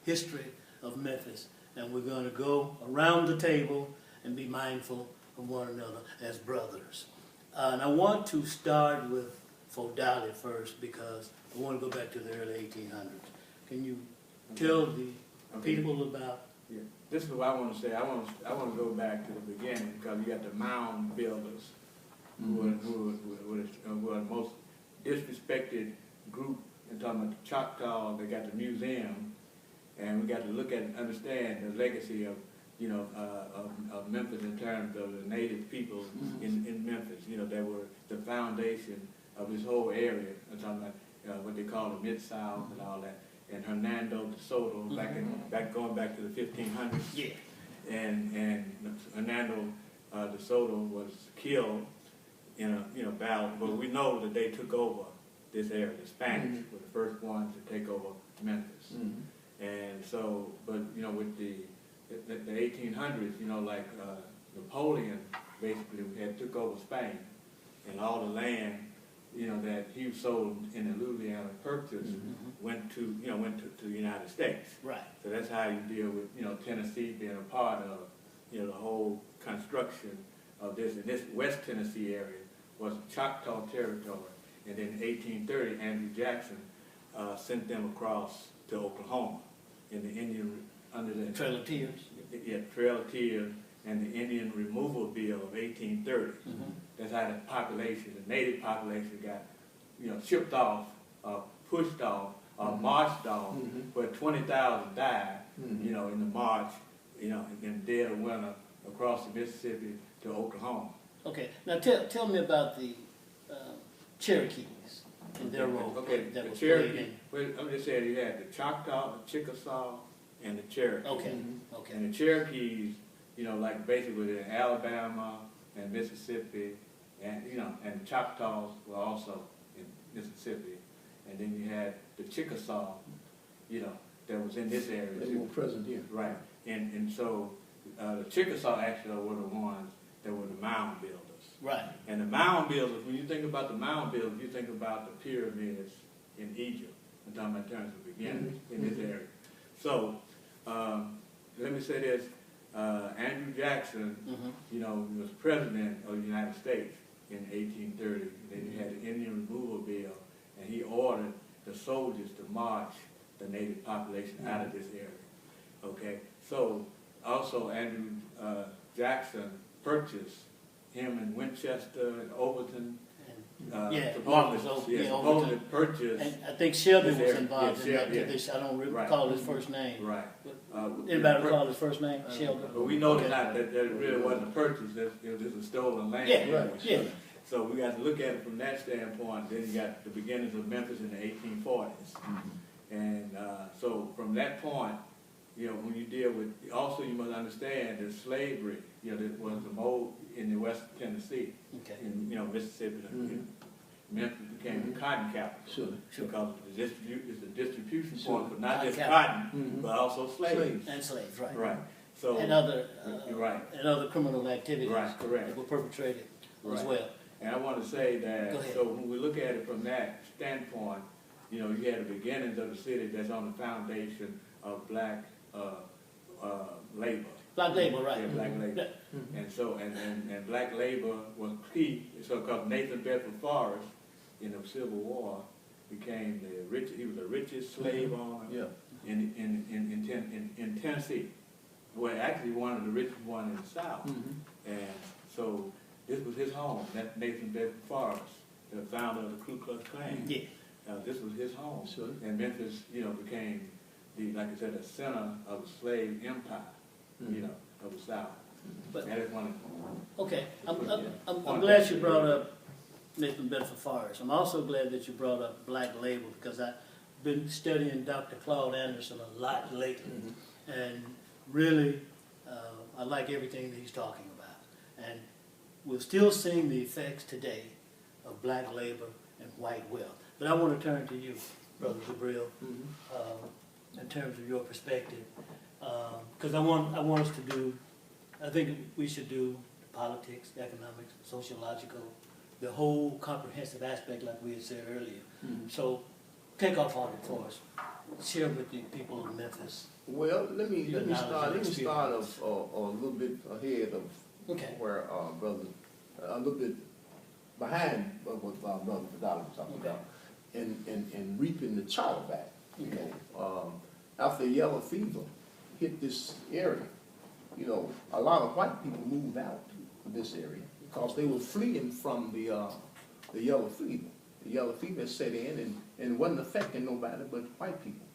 history of Memphis, and we're going to go around the table and be mindful of one another as brothers. And I want to start with Fodalli first because I want to go back to the early 1800s. Can you tell the people about? Yeah. This is what I want to say. I want to go back to the beginning because you got the mound builders, who are the most disrespected group. And talking about the Choctaw, they got the museum, and we got to look at and understand the legacy of of Memphis in terms of the native people in Memphis. That were the foundation of this whole area. I'm talking about what they call the Mid-South and all that. And Hernando de Soto, going back to the 1500s. Yeah. And Hernando de Soto was killed in a battle. But we know that they took over this area. The Spanish were the first ones to take over Memphis. And so, but with the 1800s, like Napoleon basically took over Spain, and all the land that he sold in the Louisiana Purchase went to the United States. Right. So that's how you deal with Tennessee being a part of the whole construction of this. And this West Tennessee area was Choctaw territory. And then in 1830, Andrew Jackson sent them across to Oklahoma in the Indian under the Trail of Tears. Yeah, Trail of Tears and the Indian Removal Bill of 1830. That's how the population, the native population, got shipped off, pushed off, marched off. But 20,000 died, in the march, in the dead of winter across the Mississippi to Oklahoma. Okay. Now tell me about the Cherokees and their role. Okay. That was Cherokee. Well, I'm just saying you had the Choctaw, the Chickasaw, and the Cherokee. Okay. Okay. And the Cherokees, like basically in Alabama and Mississippi, and and the Choctaws were also in Mississippi, and then you had the Chickasaw, that was in this area. They were present here. Right, and so the Chickasaw actually were the ones that were the mound builders. Right. And the mound builders, when you think about the mound builders, you think about the pyramids in Egypt. I'm talking about in terms of beginnings in this area. So let me say this. Andrew Jackson, was president of the United States in 1830. Then you had the Indian Removal Bill, and he ordered the soldiers to march the native population out of this area. Okay, so also Andrew Jackson purchased him in Winchester and Overton. Supposedly purchased. And I think Shelby was area. involved in that. Yeah. I don't recall his first name. Right. Anybody recall his first name? Shelby. But we know that it really wasn't a purchase. This was stolen land. Yeah, right. Yeah. So we got to look at it from that standpoint. Then you got the beginnings of Memphis in the 1840s. And so from that point, when you deal with, also you must understand that slavery, that was the mode in the West Tennessee, in Mississippi. Memphis became the cotton capital. Sure. Because it's the distribution point, but not just cotton, but also slaves. And slaves, right. Right. So and other right. and other criminal activities correct. that were perpetrated as well. And I want to say that, so when we look at it from that standpoint, you had the beginnings of the city that's on the foundation of black labor. Black labor, right. Yeah, black labor. And so, and black labor was key. So, because Nathan Bedford Forrest in the Civil War became he was the richest slave owner in Tennessee. Well, actually one of the richest ones in the South. And so this was his home. That's Nathan Bedford Forrest, the founder of the Ku Klux Klan. Yeah. This was his home. Sure. And Memphis, became like I said, the center of the slave empire, of the South. But that is one of okay, I'm glad you brought up Nathan Bedford Forrest. I'm also glad that you brought up black labor because I've been studying Dr. Claude Anderson a lot lately, and really, I like everything that he's talking about. And we're still seeing the effects today of black labor and white wealth. But I want to turn to you, Brother Jabril, in terms of your perspective, because I want us to do. I think we should do politics, economics, sociological, the whole comprehensive aspect, like we had said earlier. So, take off on it for us. share with the people of Memphis? Well, let me Your knowledge start. and Let me start experience. a little bit ahead of Okay. where brother, a little bit behind what brother Fodalli was talking Okay. about, and reaping the charter back. You Okay. know, after yellow fever hit this area, you know, a lot of white people moved out of this area because they were fleeing from the yellow fever. The yellow fever set in and it wasn't affecting nobody but white people.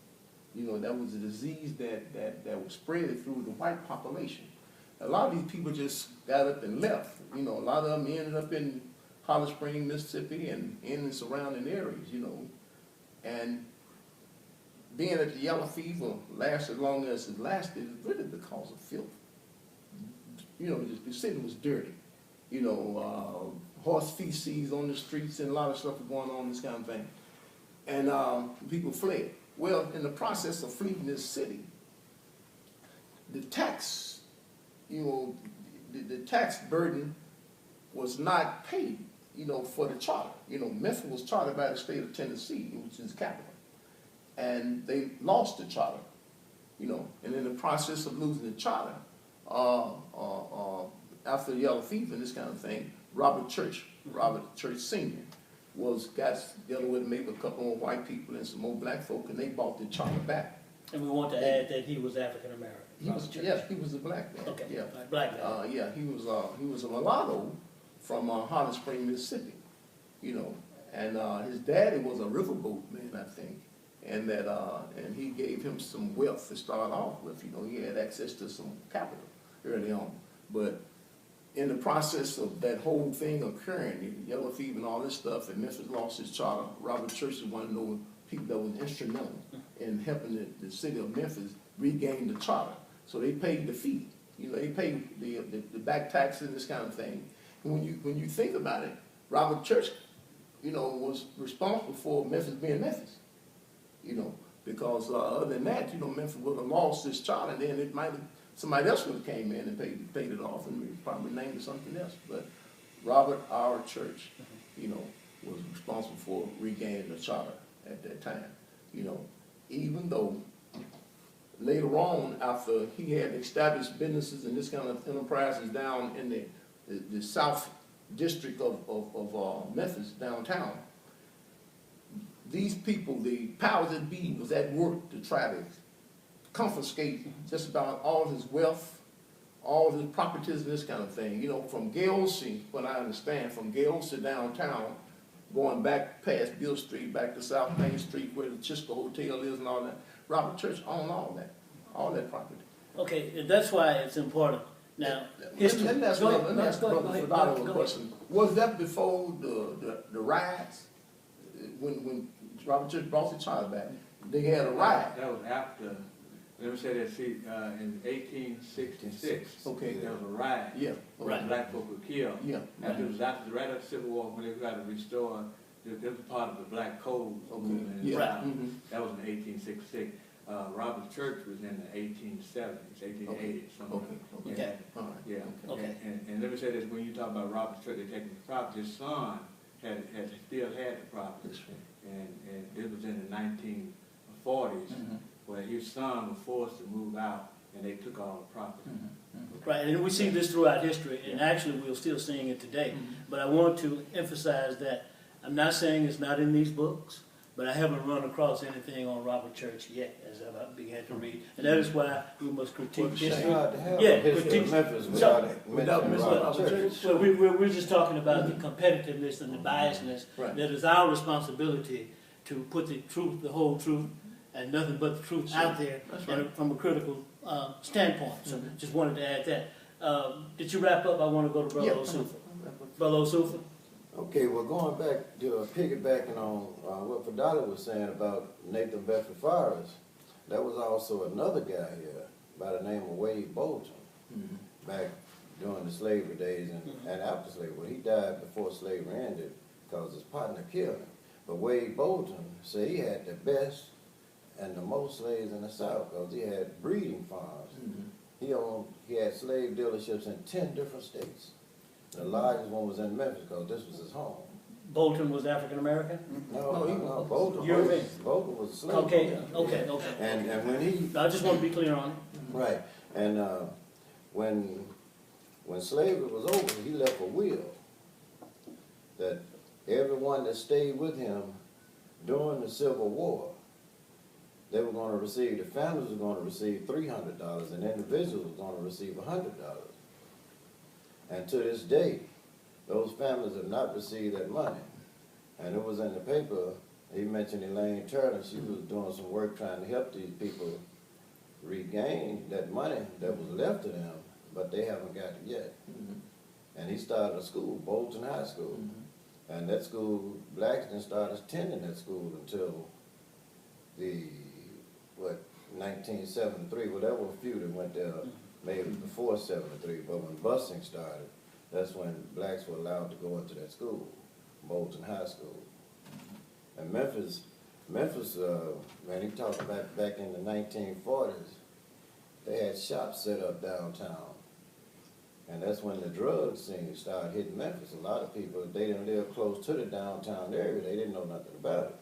You know, that was a disease that was spread through the white population. A lot of these people just got up and left. You know, a lot of them ended up in Holly Springs, Mississippi, and in the surrounding areas, you know. And being that the yellow fever lasted as long as it lasted, it's really because of filth. You know, the city was dirty. You know, horse feces on the streets and a lot of stuff was going on, this kind of thing. And people fled. Well, in the process of fleeing this city, the tax, you know, the tax burden was not paid, you know, for the charter. You know, Memphis was chartered by the state of Tennessee, which is the capital. And they lost the charter, you know, and in the process of losing the charter, after the yellow fever and this kind of thing, Robert Church Sr. got together with maybe a couple more white people and some more black folk, and they bought the charter back. And we want to add that he was African American. Yes, he was a black man. Okay, Yeah, black man. yeah, he was a mulatto from Holly Springs, Mississippi. You know, and his daddy was a riverboat man, I think, and that and he gave him some wealth to start off with. You know, he had access to some capital early on, but in the process of that whole thing occurring, the yellow fever and all this stuff, and Memphis lost his charter. Robert Church was one of those people that was instrumental in helping the city of Memphis regain the charter. So they paid the fee. You know, they paid the back taxes and this kind of thing. And when you think about it, Robert Church, you know, was responsible for Memphis being Memphis. You know, because other than that, you know, Memphis would have lost its charter, and then it might have, somebody else would have came in and paid it off, and we probably named it something else. But Robert R. Church, you know, was responsible for regaining the charter at that time. You know, even though later on, after he had established businesses and this kind of enterprises down in the south district of Memphis, downtown, these people, the powers that be, was at work to try to confiscate just about all his wealth, all his properties and this kind of thing. You know, from Gales, what I understand, from Gales to downtown, going back past Bill Street, back to South Main Street where the Chisco Hotel is and all that, Robert Church owned all that property. Okay, and that's why it's important. Now, history. Let me ask Go Brother ahead. Fodalli a question. Was that before the riots? When Robert Church brought the charter back, they had a riot. That was after, let me say that, see, in 1866, Okay. there was a riot. Yeah. Where black folk were killed. Yeah. And it was after, right after the Civil War, when they tried to restore, it was part of the Black Code movement in the Yeah. South. Mhm. That was in 1866. Robert Church was in the 1870s, 1880s, something. Okay. Okay. All right. Yeah. Okay. And let me say this, when you talk about Robert Church, they taking the property, his son still had the property. That's right. And it was in the 1940s where his son was forced to move out and they took all the property. Right, and we see this throughout history, and actually we're still seeing it today. But I want to emphasize that I'm not saying it's not in these books, but I haven't run across anything on Robert Church yet as I began to read. And that is why we must critique history. Yeah, critique. Memphis without Robert Church. So we're just talking about the competitiveness and the biasness. Right. That is our responsibility to put the truth, the whole truth, and nothing but the truth out there and from a critical standpoint. So just wanted to add that. Did you wrap up? I want to go to Brother Osupa. Brother Osupa? Okay, well, going back to piggybacking on what Fodalli was saying about Nathan Bedford Forrest, that was also another guy here by the name of Wade Bolton back during the slavery days and after slavery. Well, he died before slavery ended because his partner killed him. But Wade Bolton said he had the best and the most slaves in the South because he had breeding farms. He had slave dealerships in 10 different states. The largest one was in Memphis because this was his home. Bolton was African American? No, Bolton. European. Bolton was a slave. Okay, Yeah. okay. And when he I just want to be clear on it. right, and when slavery was over, he left a will that everyone that stayed with him during the Civil War, they were going to receive, the families were going to receive $300 and individuals were going to receive $100. And to this day, those families have not received that money. And it was in the paper, he mentioned Elaine Turner, she was doing some work trying to help these people regain that money that was left to them, but they haven't got it yet. And he started a school, Bolton High School. And that school, blacks didn't start attending that school until the, 1973. Well, there were a few that went there maybe before 73, but when busing started, that's when blacks were allowed to go into that school, Bolton High School. And Memphis, man, he talked about back in the 1940s, they had shops set up downtown. And that's when the drug scene started hitting Memphis. A lot of people, they didn't live close to the downtown area, they didn't know nothing about it.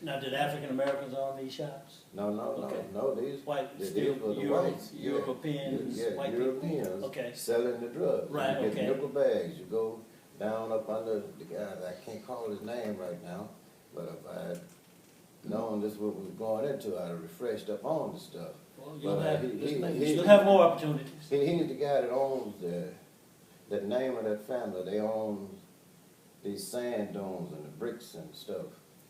Now, did African Americans own these shops? No, Okay. these White, these still were the Euro, whites. Europeans, Yeah, white Europeans people? Okay. selling the drugs. Right, You get okay. nickel bags, you go down up under the guy, I can't call his name right now, but if I had known this what we was going into, I'd have refreshed up on the stuff. Well, you'll But, have, he- you'll have more opportunities. He's the guy that owns the name of that family. They own these sand dunes and the bricks and stuff.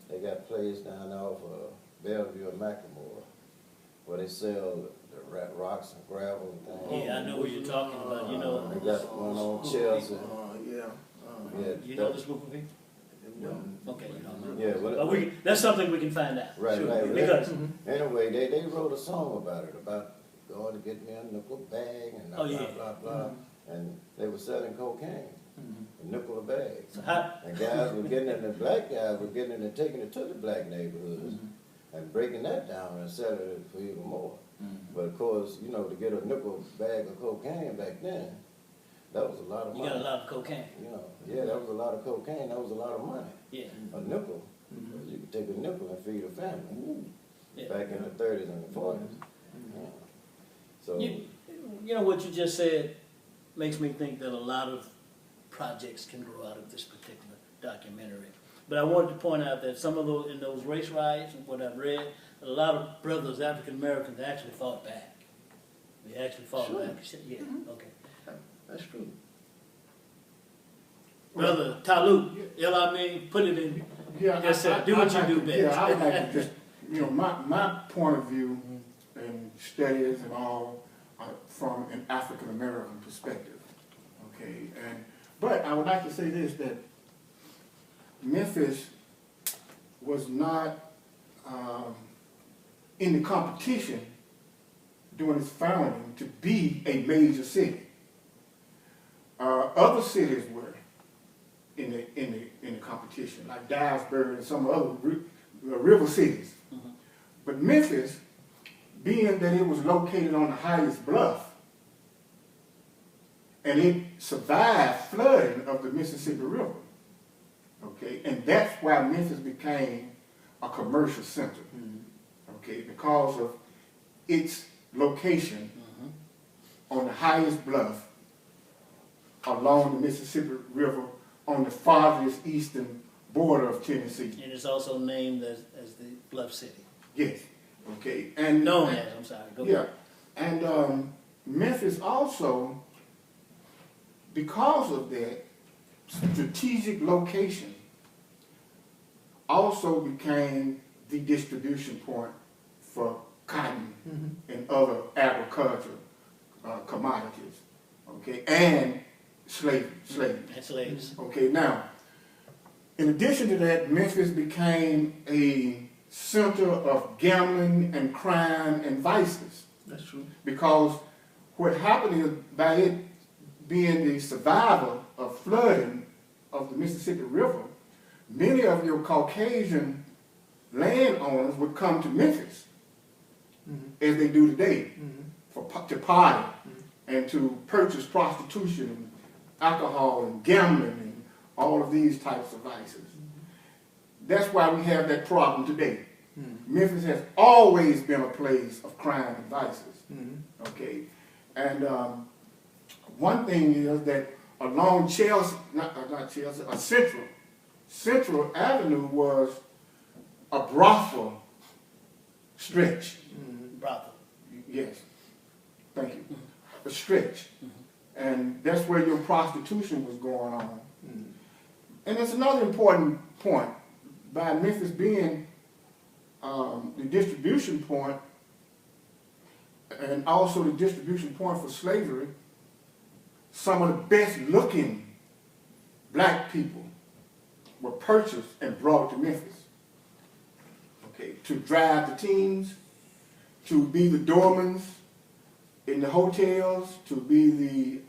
They got places down there off Bellevue and Macklemore where they sell the rocks and gravel and things. Yeah, I know what you're talking about, you know. They got one on Chelsea. Yeah, You know this group of people? Okay, you don't know. Yeah, But that's something we can find out. right, Sure. right. Because, Anyway, they wrote a song about it, about going to get me a nickel bag and blah, Oh, yeah. blah, blah. And they were selling cocaine, a nickel a bag. so how, And guys were getting in, the black guys were getting in and taking it to the black neighborhoods and breaking that down and selling it for even more. But of course, you know, to get a nickel bag of cocaine back then, that was a lot of you money. got a lot of cocaine. You know, yeah, that was a lot of cocaine, that was a lot of money. Yeah. A nickel, you could take a nickel and feed a family. Yeah. Back in the 30s and the 40s. Yeah. So, You know what you just said makes me think that a lot of projects can grow out of this particular documentary. But I wanted to point out that some of those, in those race riots and what I've read, a lot of brothers, African Americans, actually fought back. They actually fought Sure. back. Yeah, okay. That's true. Brother Talut El-Amin, put it in. Yeah, Yes, sir. Do what you do best. Yeah, I would like to just, you know, my point of view and studies and all from an African American perspective. Okay, but I would like to say this, that Memphis was not in the competition during its founding to be a major city. Other cities were in the competition, like Dyersburg and some other river cities. But Memphis, being that it was located on the highest bluff, and it survived flooding of the Mississippi River, okay, and that's why Memphis became a commercial center, okay, because of its location on the highest bluff along the Mississippi River on the farthest eastern border of Tennessee. And it's also named as the Bluff City. Yes, okay, and Known as, I'm sorry, go yeah, ahead. and Memphis also, because of that strategic location, also became the distribution point for cotton and other agricultural commodities, okay, and slavery. And slaves. Okay, now, in addition to that, Memphis became a center of gambling and crime and vices. That's true. Because what happened is, by it being the survivor of flooding of the Mississippi River, many of your Caucasian landowners would come to Memphis, as they do today, to party and to purchase prostitution and alcohol and gambling and all of these types of vices. That's why we have that problem today. Memphis has always been a place of crime and vices. Okay, and one thing is that along Chelsea, not Chelsea, Central Avenue was a brothel stretch. Brothel. Yes, thank you. A stretch, and that's where your prostitution was going on. And it's another important point. By Memphis being the distribution point, and also the distribution point for slavery, some of the best looking black people were purchased and brought to Memphis. Okay, to drive the teams, to be the doormen in the hotels, to be the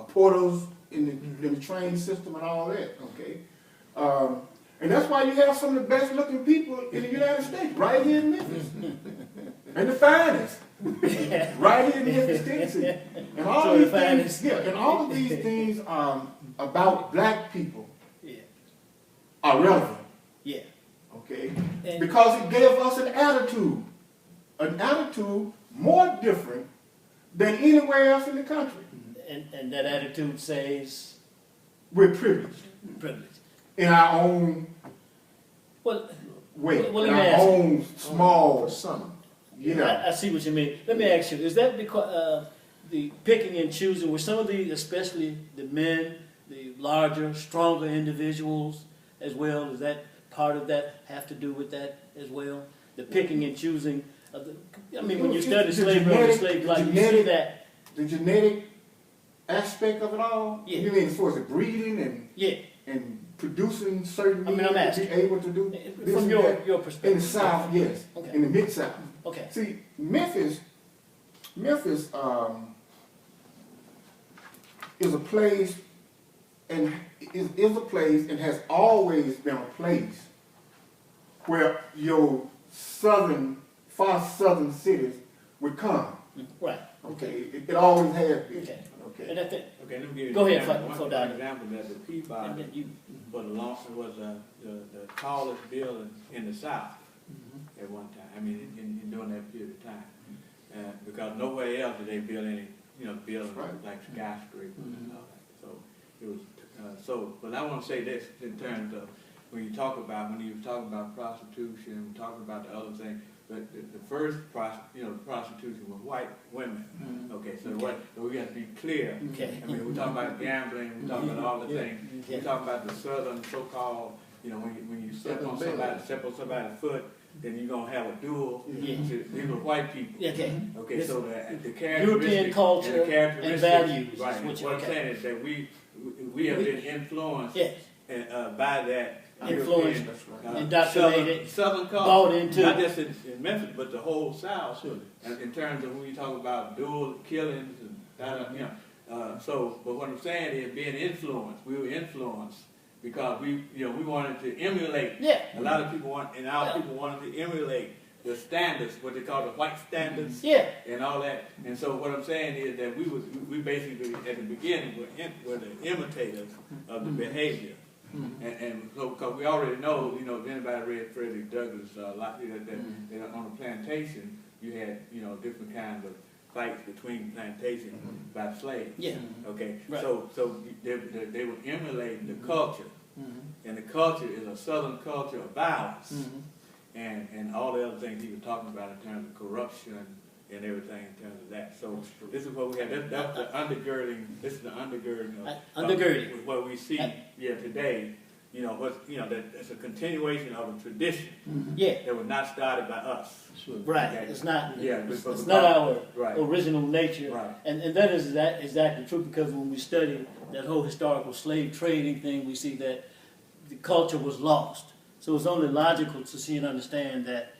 porters in the train system and all that. Okay, and that's why you have some of the best looking people in the United States right here in Memphis, and the finest. Right here in Memphis, Tennessee. And all these things, and all of these things about black people are relevant. Yeah. Okay? Because it gave us an attitude more different than anywhere else in the country. And that attitude says we're privileged. In our own way, well, in our own small son. Yeah. I see what you mean. Let me ask you, is that because the picking and choosing, were some of the, especially the men, the larger, stronger individuals as well, does that part of that have to do with that as well? The picking and choosing of the, I mean, when you study slavery or slave life, you see that. The genetic aspect of it all? Yeah. You mean as far as the breeding and producing certain I mean, I'm asking. to be able to do this From your perspective. in the South, yes. Okay. In the Mid-South. Okay. See, Memphis is a place and has always been a place where your far southern cities would come. Right. Okay. It always has been. Okay. Okay. And that's it. Okay, let me give you Go ahead, one Fodalli. example that the Peabody And then you. was the tallest building in the South at one time. I mean, in during that period of time, because nowhere else did they build any, buildings like skyscrapers and all that. So it was. But I want to say this in terms of when you talk about prostitution, talking about the other thing. But the first prostitution was white women. Okay, so we got to be clear. Okay. I mean, we're talking about gambling, we're talking about all the things. We're talking about the southern so-called, when you step on somebody's foot, then you're gonna have a duel. These are white people. Okay. Okay, so the characteristics European culture and values. Right. What I'm saying is that we have been influenced by that. Influenced, indoctrinated, Southern culture, bought into, not just in Memphis, but the whole South. Sure. In terms of when you talk about dual killings and but what I'm saying is being influenced. We were influenced because we wanted to emulate. Yeah. A lot of people people wanted to emulate the standards, what they call the white standards. Yeah. And all that. And so what I'm saying is that we basically at the beginning were the imitators of the behavior. And so, because we already know, if anybody read Frederick Douglass, that on the plantation, you had, different kinds of fights between plantation by slaves. Yeah. Okay. Right. So they were emulating the culture, and the culture is a Southern culture of violence, and all the other things he was talking about in terms of corruption and everything in terms of that. So this is what we have. That's the undergirding. This is the undergirding of what we see today. That it's a continuation of a tradition that was not started by us. Sure. Right. Okay. It's not. Yeah. It's not our original nature. Right. And that is exactly true, because when we study that whole historical slave trading thing, we see that the culture was lost. So it's only logical to see and understand that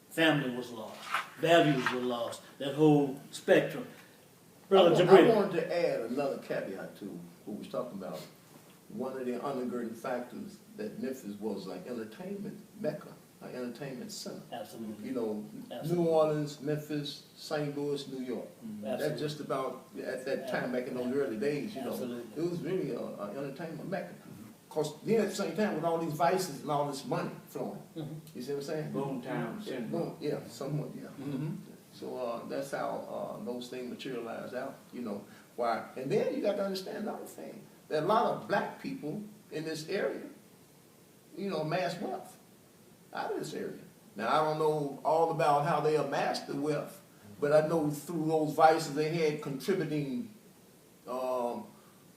family was lost, values were lost, that whole spectrum. Brother Jabril. I wanted to add another caveat to what we was talking about. One of the undergirding factors that Memphis was an entertainment mecca, an entertainment center. Absolutely. New Orleans, Memphis, St. Louis, New York. That's just about at that time, back in those early days. It was really an entertainment mecca. Because then at the same time, with all these vices and all this money flowing, you see what I'm saying? Boomtown Yeah, syndrome. yeah, somewhat, yeah. So that's how those things materialize out, you know. Why? And then you got to understand another thing. There are a lot of black people in this area, you know, amass wealth out of this area. Now, I don't know all about how they amassed the wealth, but I know through those vices they had contributing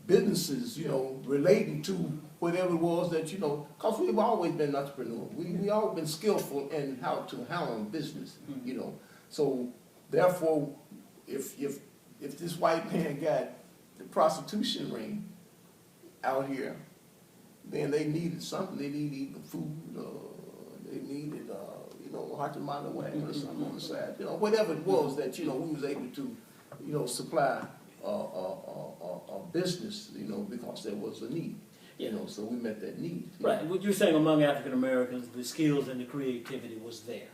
businesses, you know, relating to whatever it was that, you know, because we've always been entrepreneurs. We all been skillful in how to handle business, you know. So, therefore, if this white man got the prostitution ring out here, then they needed something. They needed either food, they needed, you know, Hachimana wagon or something on the side. You know, whatever it was that, you know, we was able to, you know, supply a business, you know, because there was a need. You know, so we met that need. Right. What you're saying among African Americans, the skills and the creativity was there.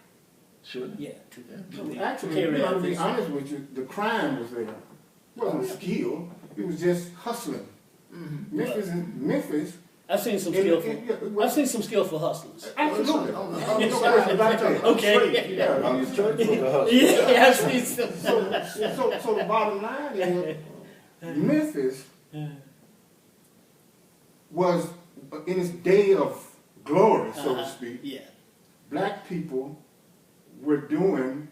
Sure. Yeah. Actually, carry you out know, to be this. honest with you, the crime was there. It wasn't skill. It was just hustling. Memphis. I've seen some skillful. I've seen some skillful hustlers. Absolutely. On the side. Okay. Yeah. On the church was a hustle. Yeah, I've seen some. So the bottom line is, Memphis was in its day of glory, so to speak. Yeah. Black people were doing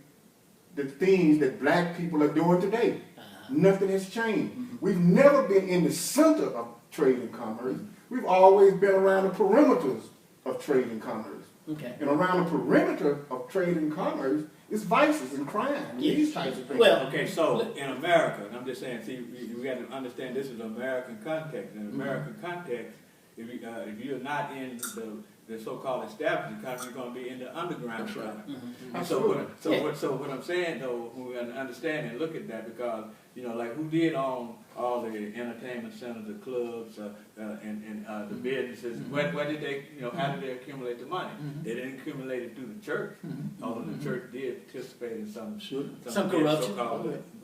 the things that black people are doing today. Nothing has changed. We've never been in the center of trade and commerce. We've always been around the perimeters of trade and commerce. Okay. And around the perimeter of trade and commerce is vices and crime and these types of things. Well, Okay, so in America, and I'm just saying, see, you got to understand this is an American context. In American context, if you're not in the so-called established economy, you're going to be in the underground economy. And so what I'm saying, though, we understand and look at that because, you know, like who did own all the entertainment centers, the clubs, and the businesses? Where did they, you know, how did they accumulate the money? They didn't accumulate it through the church, although the church did participate in some corruption.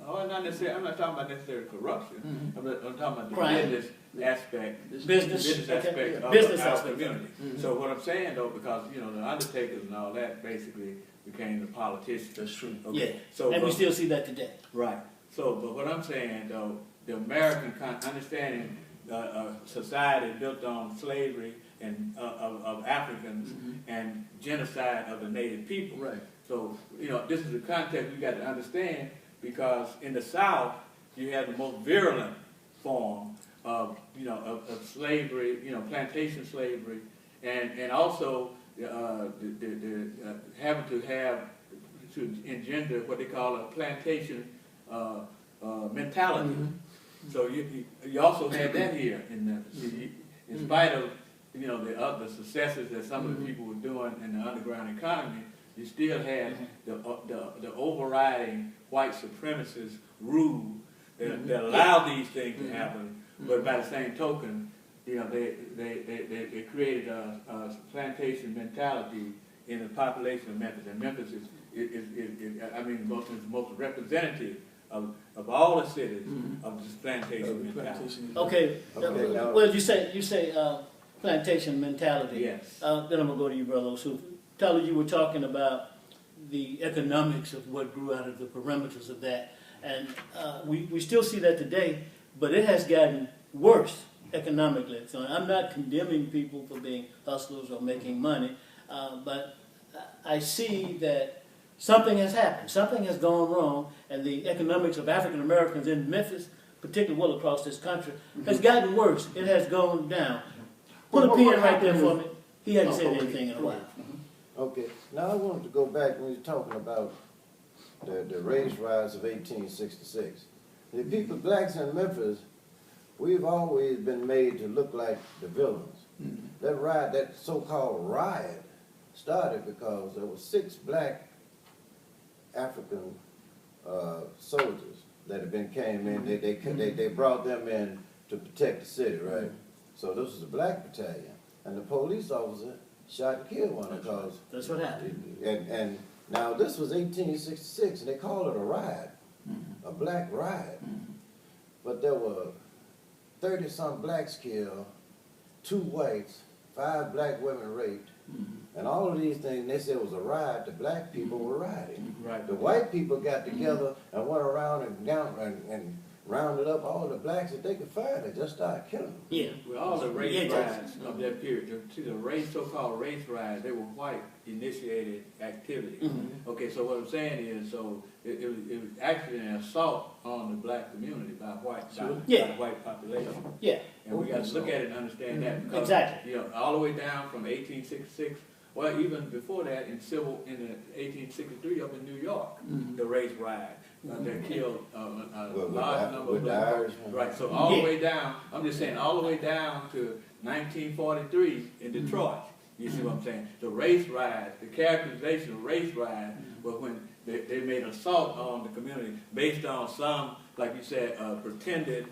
Oh, not necessarily. I'm not talking about necessarily corruption. I'm talking about the Crime. business aspect. Business aspect of business our aspect. community. So what I'm saying though, because you know the undertakers and all that basically became the politicians. That's true. Okay. Yeah. So And we still see that today. right. So, but what I'm saying though, the American understanding society built on slavery and of Africans and genocide of the native people. Right. So you know this is the context we got to understand because in the South you have the most virulent form of of slavery, plantation slavery, and also having to engender what they call a plantation mentality. So you also had that here in Memphis. In spite of the successes that some of the people were doing in the underground economy, you still had the overriding white supremacist rule that allowed these things to happen. But by the same token, they created a plantation mentality in the population of Memphis. And Memphis is most representative of all the cities of this plantation mentality. Okay. Well, you say plantation mentality. Yes. Then I'm gonna go to you, Brother Osupa. Talut, you were talking about the economics of what grew out of the perimeters of that, and we still see that today, but it has gotten worse economically. So I'm not condemning people for being hustlers or making money, but I see that something has happened. Something has gone wrong, and the economics of African Americans in Memphis, particularly well across this country, has gotten worse. It has gone down. Put a pin right there for me. He hasn't said anything in a while. Okay, now I wanted to go back when you were talking about the race riots of 1866. The people, blacks in Memphis, we've always been made to look like the villains. That riot, that so-called riot, started because there were 6 black African soldiers that had came in. They brought them in to protect the city, right? So this was a black battalion, and the police officer shot and killed one because That's what happened. and now this was 1866, and they called it a riot, a black riot. But there were 30-some blacks killed, 2 whites, 5 black women raped, and all of these things, they said it was a riot, the black people were rioting. Right. The white people got together and went around and rounded up all the blacks that they could find and just started killing them. Yeah. With all the race Yeah, riots of that period, the so-called race riots, they were white initiated activity. Okay, so what I'm saying is, so it was actually an assault on the black community by white, by the white population. Yeah. And we got to look at it and understand that. Because, Exactly. you know, all the way down from 1866, well, even before that, in the 1863 up in New York, the race riot. They killed a large number of black folks. Right, so all the way down, I'm just saying, all the way down to 1943 in Detroit. You see what I'm saying? The race riot, the characterization of race riot was when they made assault on the community based on some, like you said, pretended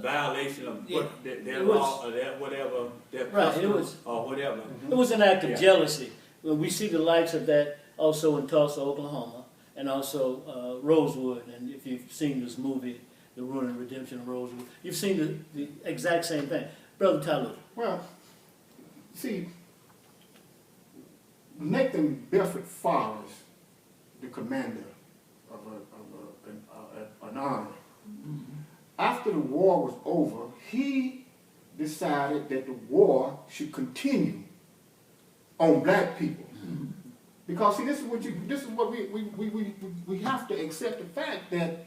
violation of their law or their whatever, their customs or whatever. It was an act of jealousy. When we see the likes of that also in Tulsa, Oklahoma, and also Rosewood. And if you've seen this movie, The Ruin and Redemption of Rosewood, you've seen the exact same thing. Brother Talut. Well, see, Nathan Bedford Forrest, the commander of an army, after the war was over, he decided that the war should continue on black people. Because see, this is what we have to accept the fact that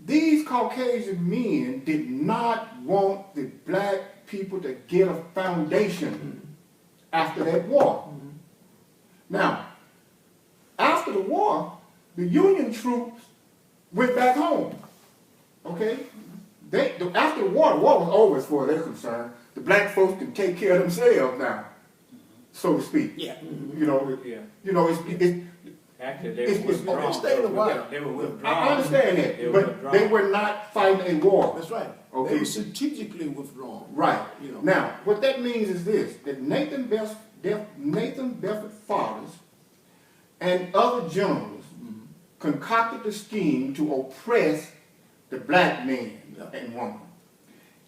these Caucasian men did not want the black people to get a foundation after that war. Now, after the war, the Union troops went back home. Okay? After the war was over as far as they're concerned. The black folks can take care of themselves now, so to speak. Yeah. You know, it's Actually, they were withdrawn. They were withdrawn. I understand that, but they were not fighting a war. That's right. Okay. They were strategically withdrawn. Right. You know. Now, what that means is this, that Nathan Bedford Forrest and other generals concocted the scheme to oppress the black man and woman.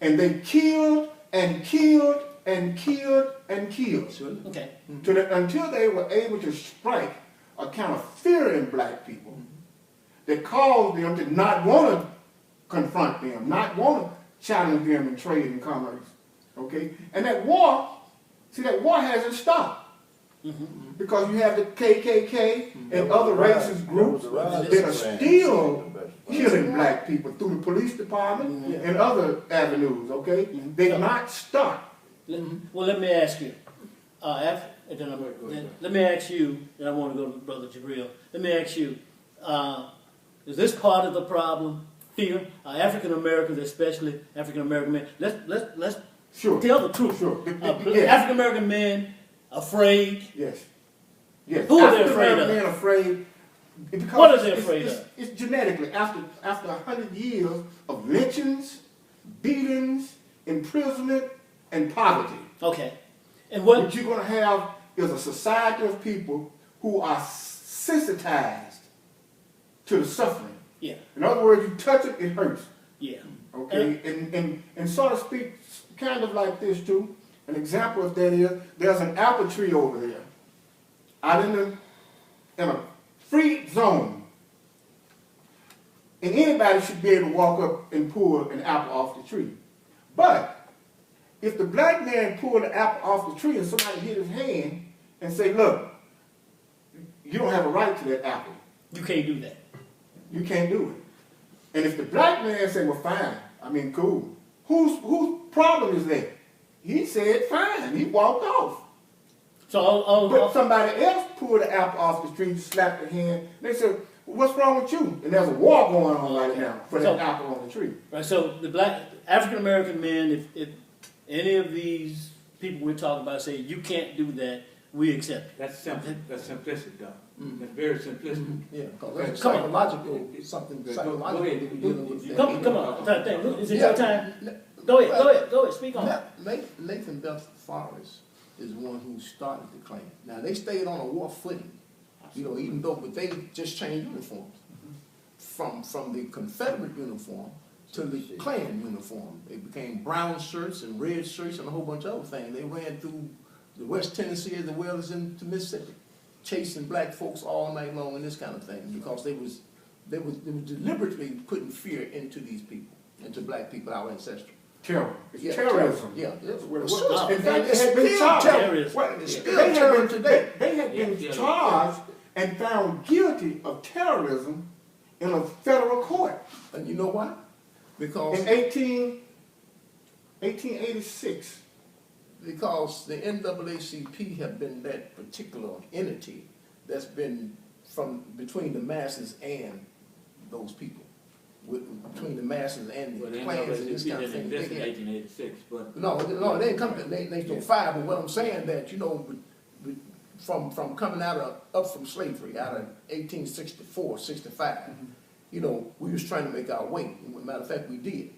And they killed and killed and killed and killed. Okay. Until they were able to strike a kind of fear in black people that caused them to not want to confront them, not want to challenge them in trade and commerce. Okay? And that war hasn't stopped. Because you have the KKK and other racist groups that are still killing black people through the police department and other avenues, okay? They've not stopped. Well, let me ask you. Let me ask you, and I want to go to Brother Jabril. Let me ask you, is this part of the problem? Fear? African Americans, especially African American men. Let's tell the truth. Sure. African American men afraid. Yes. Who are they afraid of? Men afraid. Because what are they afraid of? It's genetically. After 100 years of lynchings, beatings, imprisonment, and poverty. Okay. And what you're going to have is a society of people who are sensitized to the suffering. Yeah. In other words, you touch it, it hurts. Yeah. Okay. And so to speak, kind of like this too. An example of that is there's an apple tree over there, out in a free zone, and anybody should be able to walk up and pull an apple off the tree. But if the black man pulled the apple off the tree and somebody hit his hand and say, "Look, you don't have a right to that apple. You can't do that. You can't do it." And if the black man say, "Well, fine. I mean, cool. Whose problem is that?" He said, "Fine." He walked off. So but somebody else pulled the apple off the tree, slapped the hand. They said, "What's wrong with you?" And there's a war going on right now for that apple on the tree. Right. So the black African American men, if any of these people we're talking about say you can't do that, we accept it. That's simple. That's simplistic, though. That's very simplistic. Yeah, because that's psychological. Something psychological that we're dealing with. Come on. Is it your time? Go ahead. Speak on it. Nathan Bedford Forrest is the one who started the Klan. Now, they stayed on a war footing, even though, but they just changed uniforms. From the Confederate uniform to the Klan uniform. They became brown shirts and red shirts and a whole bunch of other things. They ran through the West Tennessee as well as into Mississippi, chasing black folks all night long and this kind of thing, because they was deliberately putting fear into these people, into black people, our ancestors. Terror. It's Yeah, terrorism. Yeah. In fact, they had been charged. They had been charged and found guilty of terrorism in a federal court. And you know why? Because In 1886. Because the NAACP have been that particular entity that's been from between the masses and those people, between the masses and the clans and this kind of thing. They didn't exist in 1886, but No, they didn't come to 1805. But what I'm saying that from coming up from slavery, out of 1864, 65, we was trying to make our way. Matter of fact, we did,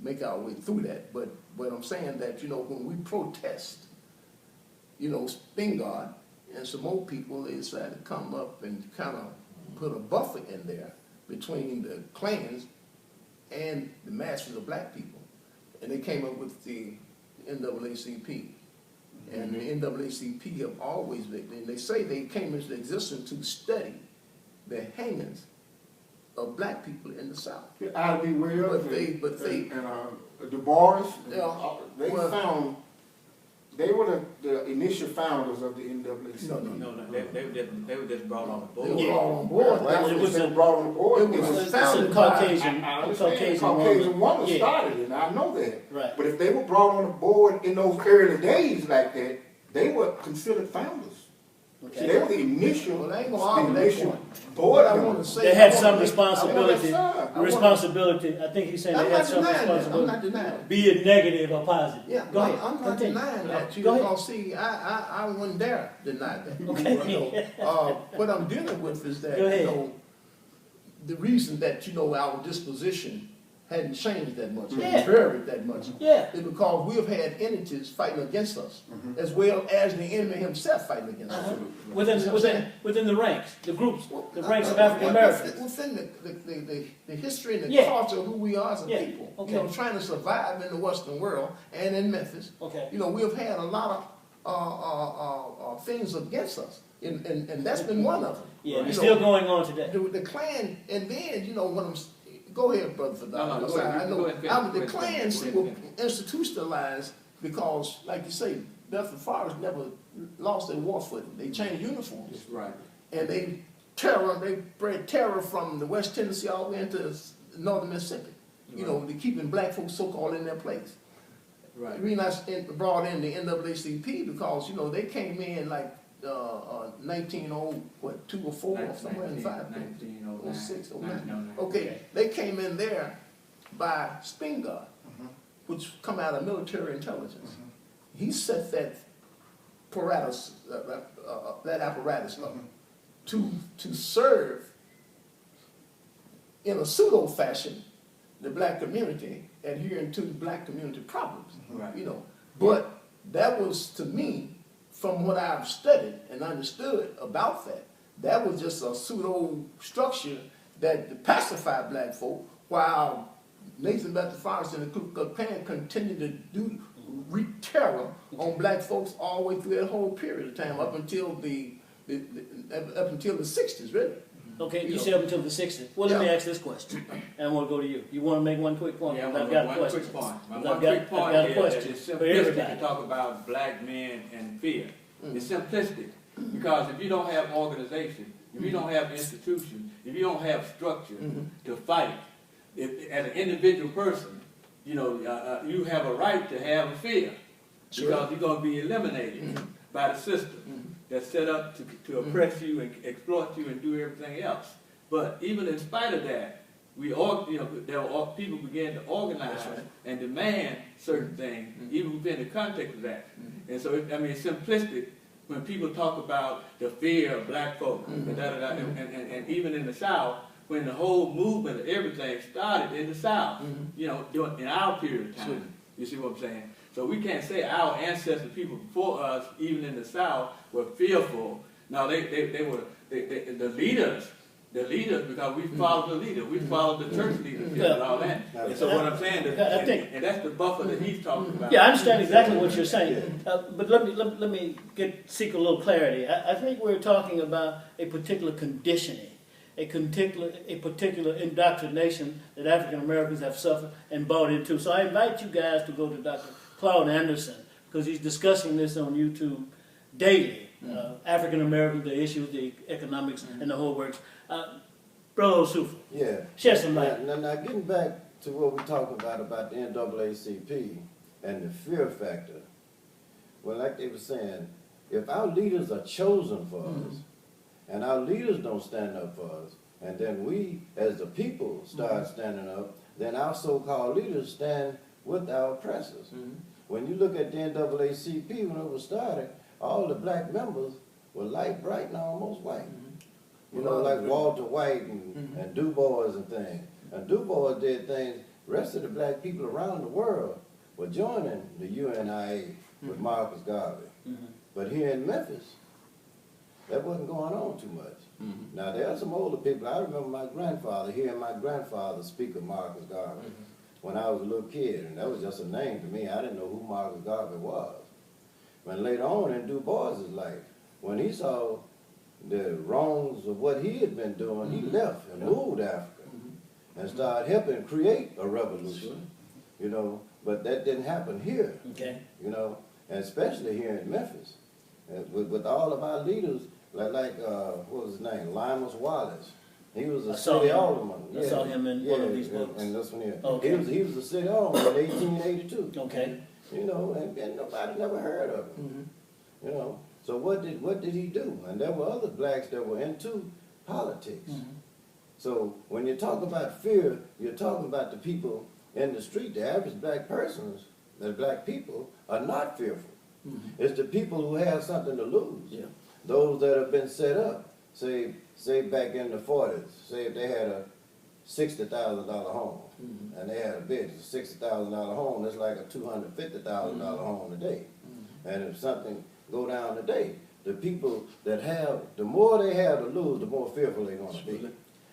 make our way through that. But I'm saying that, when we protest, Spingard and some old people, they decided to come up and kind of put a buffer in there between the clans and the masses of black people. And they came up with the NAACP. And the NAACP have always been, and they say they came into existence to study the hangings of black people in the South. I.B. Wells and Du Bois, Yeah. they were the initial founders of the NAACP. no, they were just brought on They board. were all on board. It was brought on board. It was It's a founded by Caucasian woman Yeah. started it, and I know that. Right. But if they were brought on board in those early days like that, they were considered founders. Okay. See, they were the initial, Well, I ain't gonna argue that point. board What I want members. to say, They had I some wanna make- responsibility. I wanna- Responsibility. I think he's saying I'm they not had some denying that. I'm responsibility. not denying it. Be it negative or positive. Yeah, Go ahead. I'm not Continue. denying that. Go ahead. Because see, I wouldn't dare deny that. Okay. What I'm dealing with is that Go ahead. the reason that our disposition hadn't changed that much, Yeah. hadn't varied that much, Yeah. is because we have had entities fighting against us, as well as the enemy himself fighting against us. Within the ranks, the groups, the ranks of African Americans. Within the history and the Yeah. culture of who we are as a Yeah. people, Okay. trying to survive in the Western world and in Memphis. Okay. We have had a lot of things against us, and that's been one of them. Yeah, it's still going on today. The Klan, and then when go ahead, brother Fodalli. No, go ahead. I Go know ahead, the finish. Klan Go ahead, were finish. institutionalized because, like you say, Bedford Forest never lost their war footing. They changed uniforms, That's right. and they bred terror from the West Tennessee all the way into northern Mississippi. They keeping black folks so-called in their place. Right. The reason I brought in the NAACP because they came in like 1902 or 4 or somewhere in 5. 1909. 06, 09. 1909. Okay, they came in there by Spingard, which come out of military intelligence. He set that apparatus, up to serve in a pseudo fashion the black community, adhering to the black community problems. Right. But that was, to me, from what I've studied and understood about that was just a pseudo structure that pacified black folk, while Nathan Bedford Forrest and the Ku Klux Klan continued to wreak terror on black folks all the way through that whole period of time, up until the 60s, really. Okay, you said up until the 60s. Well, let me ask this question, and I want to go to you. You want to make one quick point? Yeah, I've got a one question. quick point. I've One got quick point a is question that it's for simplistic everybody. to talk about black men and fear. It's simplistic because if you don't have organization, if you don't have institutions, if you don't have structure to fight, as an individual person, you have a right to have a fear because you're going to be eliminated by the system that's set up to oppress you and exploit you and do everything else. But even in spite of that, people began to organize and demand certain things, even within the context of that. And so, it's simplistic when people talk about the fear of black folk, and even in the South, when the whole movement of everything started in the South, in our period of time. You see what I'm saying? So we can't say our ancestors, people before us, even in the South, were fearful. No, they were the leaders the leaders, because we follow the leader, we follow the church leadership and all that. And so what I'm saying, and that's the buffer that he's talking about. Yeah, I understand exactly what you're saying, but let me seek a little clarity. I think we're talking about a particular conditioning, a particular indoctrination that African Americans have suffered and bought into. So I invite you guys to go to Dr. Claude Anderson, because he's discussing this on YouTube daily. African Americans, the issues, the economics, and the whole works. Brother Osupa, Yeah. shed some light. Now getting back to what we're talking about the NAACP and the fear factor. Well, like they were saying, if our leaders are chosen for us, and our leaders don't stand up for us, and then we, as the people, start standing up, then our so-called leaders stand with our oppressors. When you look at the NAACP, when it was started, all the black members were light bright and almost white. You know, like Walter White and Du Bois and things. And Du Bois did things, the rest of the black people around the world were joining the UNIA with Marcus Garvey. But here in Memphis, that wasn't going on too much. Now, there are some older people. I remember my grandfather, hearing my grandfather speak of Marcus Garvey when I was a little kid, and that was just a name to me. I didn't know who Marcus Garvey was. But later on in Du Bois' life, when he saw the wrongs of what he had been doing, he left and moved to Africa and started helping create a revolution, you know, but that didn't happen here, you know, and especially here in Memphis. With all of our leaders, like what was his name, Limas Wallace. He was a city alderman. I saw him in one of these books. And this one here. Okay. He was a city alderman in 1882. Okay. You know, and nobody never heard of him. You know, so what did he do? And there were other blacks that were into politics. So when you talk about fear, you're talking about the people in the street. The average black persons, the black people, are not fearful. It's the people who have something to lose. Those that have been set up. Say back in the 40s, say if they had a $60,000 home, and they had a business, a $60,000 home, that's like a $250,000 home today. And if something go down today, the people that have, the more they have to lose, the more fearful they're going to be.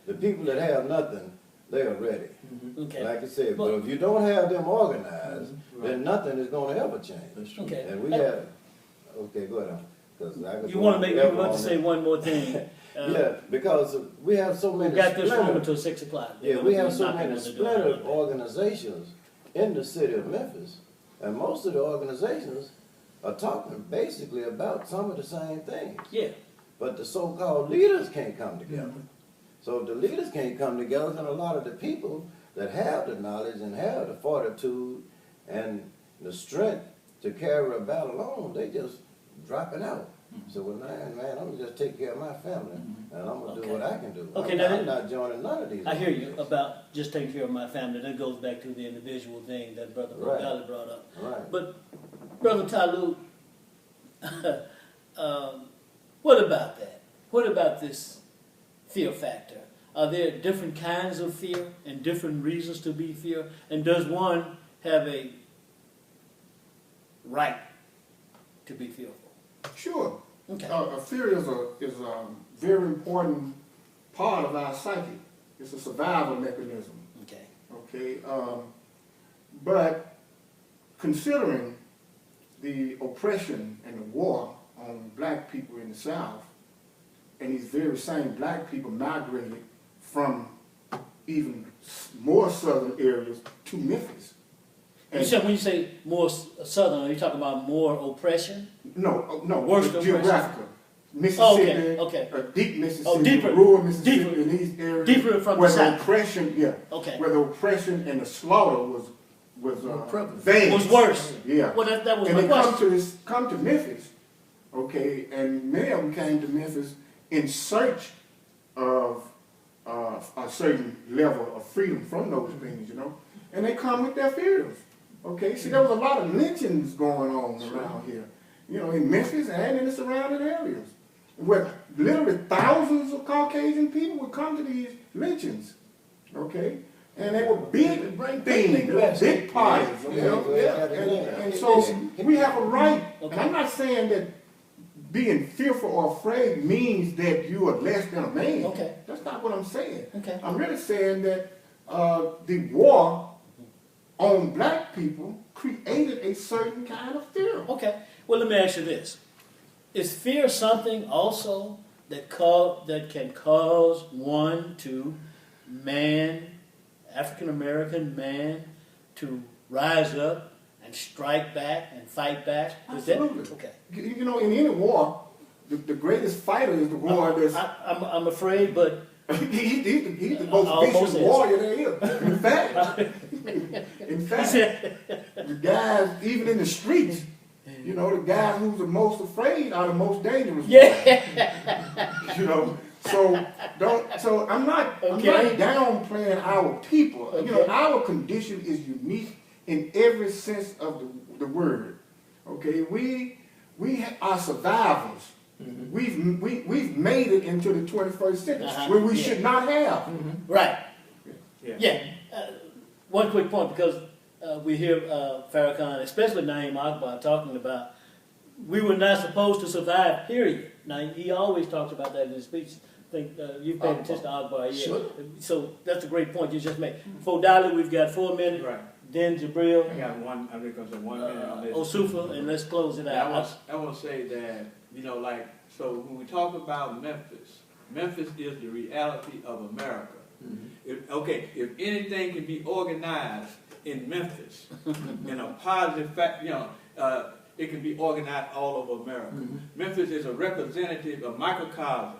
The people that have nothing, they are ready. Like I said, but if you don't have them organized, then nothing is going to ever change. And we have, okay, go ahead. You want to make me want to say one more thing. Yeah, because we have so many. We got this room until 6 o'clock. Yeah, we have so many splintered organizations in the city of Memphis, and most of the organizations are talking basically about some of the same things. Yeah. But the so-called leaders can't come together. So if the leaders can't come together, then a lot of the people that have the knowledge and have the fortitude and the strength to carry a battle on, they just dropping out. So, well, man, I'm going to just take care of my family, and I'm going to do what I can do. I'm not joining none of these. I hear you about just taking care of my family. That goes back to the individual thing that Brother Fodalli brought up. Right. But, Brother Talut, what about that? What about this fear factor? Are there different kinds of fear and different reasons to be fear? And does one have a right to be fearful? Sure. Okay. Fear is a very important part of our psyche. It's a survival mechanism. Okay. Okay. But considering the oppression and the war on black people in the South, and these very same black people migrated from even more southern areas to Memphis. And so when you say more southern, are you talking about more oppression? No, Worse geographical. Mississippi, deep Mississippi, rural Mississippi, in these areas deeper from where the the south. oppression, where the oppression and the slaughter was vast. Was worse. Yeah. Well, that was and my they question. come to Memphis, okay, and many of them came to Memphis in search of a certain level of freedom from those things, you know, and they come with their fears. Okay, see, there was a lot of lynchings going on around here, you know, in Memphis and in the surrounding areas, where literally thousands of Caucasian people would come to these lynchings, okay, and they were big things, they were big parties, you know, and so we have a right, and I'm not saying that being fearful or afraid means that you are less than a man. Okay. That's not what I'm saying. Okay. I'm really saying that the war on black people created a certain kind of fear. Okay. Well, let me ask you this: is fear something also that can cause one to African American man, to rise up and strike back and fight back? Absolutely. Okay. You know, in any war, the greatest fighter is the one that's... I'm afraid, but he's the most vicious warrior there is. In fact, the guys, even in the streets, you know, the guys who's the most afraid are the most dangerous. Yeah. You know, so I'm not downplaying our people. Okay. You know, our condition is unique in every sense of the word. Okay, we are survivors. Mm-hmm. We've made it into the 21st century when we should not have. Mm-hmm. Right. Yeah. One quick point, because we hear Farrakhan, especially Naeem Akbar, talking about we were not supposed to survive, period. Now, he always talks about that in his speech. I think you've paid attention to Akbar. Yeah. Sure. So that's a great point you just made. Fodalli, we've got 4 minutes. Right. Then Jabril. I got one, I'm just going to say 1 minute on this. Osupa, and let's close it out. I want to say that, you know, like, so when we talk about Memphis, Memphis is the reality of America. Mm-hmm. If anything can be organized in Memphis in a positive fact, you know, it can be organized all over America. Mm-hmm. Memphis is a representative, a microcosm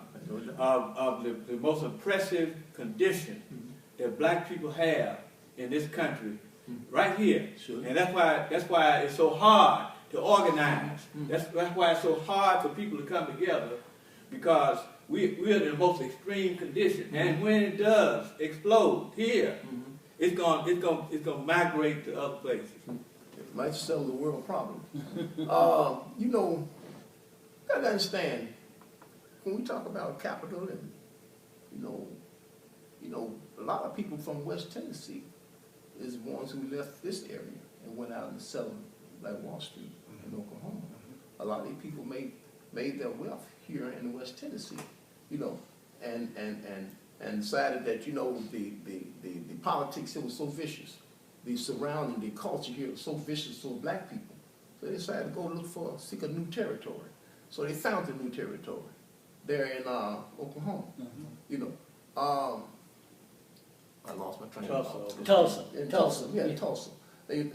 of the most oppressive condition that black people have in this country, right here. Sure. And that's why it's so hard to organize. That's why it's so hard for people to come together, because we're in the most extreme condition. And when it does explode here, it's gonna migrate to other places. It might solve the world problem. You know, you gotta understand, when we talk about capital, and you know, a lot of people from West Tennessee is the ones who left this area and went out and settled like Wall Street in Oklahoma. A lot of these people made their wealth here in West Tennessee, you know, and decided that, you know, the politics here was so vicious, the surrounding, the culture here was so vicious for black people. So they decided to go seek a new territory. So they found a new territory there in Oklahoma, you know. I lost my train of thought. Tulsa. Yeah, Tulsa. They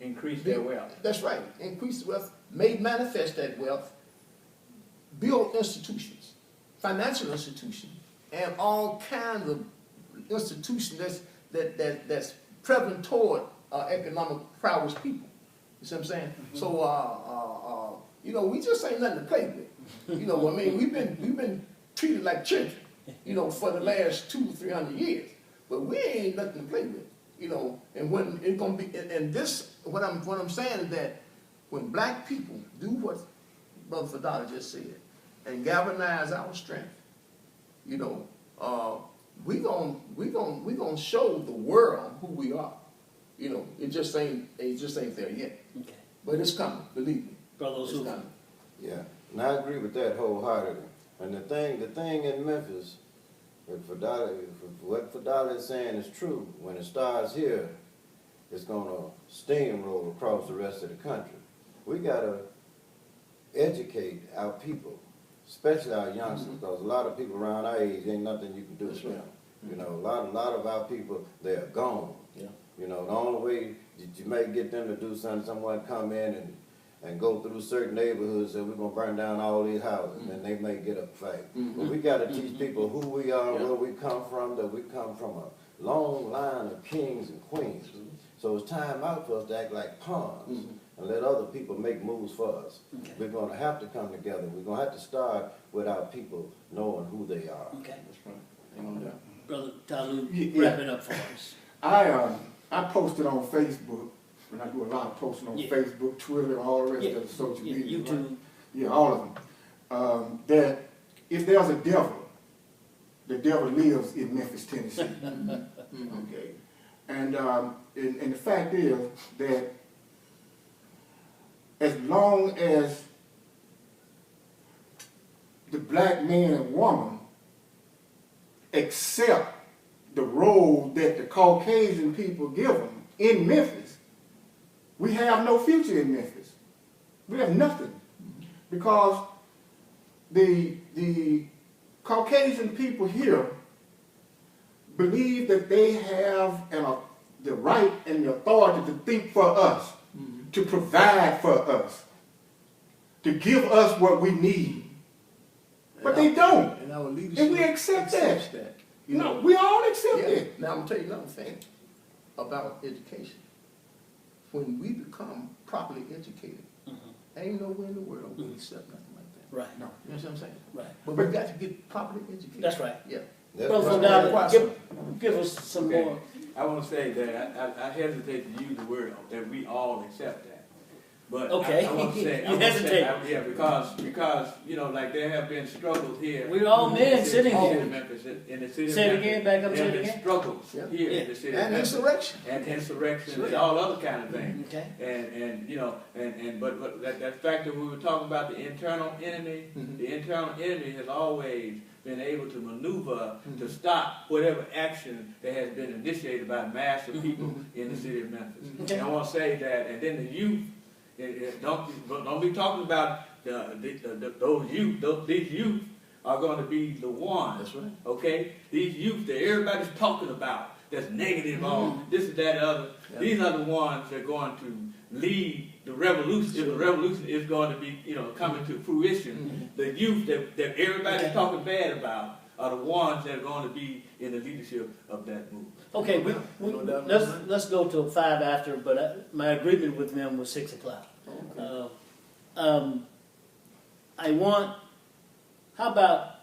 Increase their wealth. That's right. Increased wealth, made manifest that wealth, built institutions, financial institutions, and all kinds of institutions that's prevalent toward economic prowess people. You see what I'm saying? So you know, we just ain't nothing to play with. You know what I mean? We've been treated like children, you know, for the last 200-300 years. But we ain't nothing to play with. You know, and when it's gonna be, and this, what I'm saying is that when black people do what Brother Fodalli just said and galvanize our strength, you know, we gonna show the world who we are. You know, it just ain't there yet. Okay. But it's coming, believe me. Brother It's Osupa. coming. Yeah, and I agree with that wholeheartedly. And the thing in Memphis, what Fodalli is saying is true. When it starts here, it's going to steamroll across the rest of the country. We got to educate our people, especially our youngsters, because a lot of people around our age, ain't nothing you can do with them. You know, a lot of our people, they're gone. Yeah. You know, the only way that you may get them to do something, someone come in and go through certain neighborhoods and we're going to burn down all these houses, and they may get a fight. But we got to teach people who we are, where we come from, that we come from a long line of kings and queens. So it's time out for us to act like pawns and let other people make moves for us. Okay. We're going to have to come together. We're going to have to start with our people knowing who they are. Okay. That's right. Hang on down. Brother Talut, wrap it up for us. I posted on Facebook, and I do a lot of posting on Facebook, Twitter, all the rest of the social media. YouTube. Right? Yeah, all of them. That if there's a devil, the devil lives in Memphis, Tennessee. Okay. And the fact is that as long as the black man and woman accept the role that the Caucasian people give them in Memphis, we have no future in Memphis. We have nothing. Because the Caucasian people here believe that they have the right and the authority to think for us, to provide for us, to give us what we need. But they don't. And our leadership And we accept that. accepts that. You No, know, we all accept yeah. it. Now I'm gonna tell you another thing about education. When we become properly educated, ain't nowhere in the world we accept nothing like that. Right. No. You know what I'm saying? Right. But we got to get properly educated. That's right. Yeah. That's Brother right. Fodalli, give us some Okay. more. I want to say that I hesitate to use the word that we all accept that. But Okay. I want to say, You hesitate. yeah, because you know, like there have been struggles here. We're all men in the sitting city here. of Memphis, in the city Say it of Memphis. again, back up, There say have it been again. struggles Yeah. here Yeah. in the city of And Memphis. insurrection. And insurrection Sure. and all other kind of things. Okay. And you know, but that factor we were talking about, the internal enemy, the internal enemy has always been able to maneuver to stop whatever action that has been initiated by mass of people in the city of Memphis. Okay. And I want to say that, and then the youth, don't be talking about those youth. These youth are going to be the ones. That's right. Okay, these youth that everybody's talking about, that's negative on this and that and other. Yeah. These are the ones that are going to lead the revolution. If the revolution is going to be, coming to fruition, the youth that everybody's talking bad about are the ones that are going to be in the leadership of that movement. Okay, No doubt. let's go to 5 after, but my agreement with them was 6 o'clock. Okay. How about